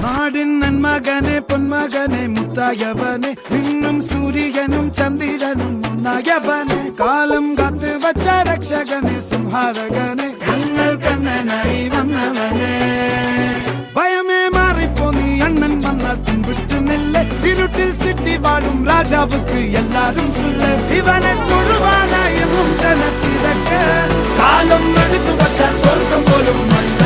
നാടിൻ നന്മകനെ പൊന്മകനെ മുത്തായവനെ നിന്നും സൂര്യനും ചന്ദ്രനും ഒന്നായവനെ കാലം കാത്ത് വച്ച രക്ഷകനെ സംഹാരകനെ ഞങ്ങൾ കണ്ണനായി വന്നവനെ ഭയമേ മാറിപ്പോ നീ അണ്ണൻ വന്നാൽ തുമ്പിട്ട് നെല്ല് ഇരുട്ടിൽ സിറ്റി വാഴും രാജാവുക്ക് എല്ലാരും സുല്ല് ഇവനെ തൊഴുവാനായും ജനത്തിരക്ക് കാലം എടുത്തു വച്ചാൽ സ്വർഗം പോലും മണ്ണ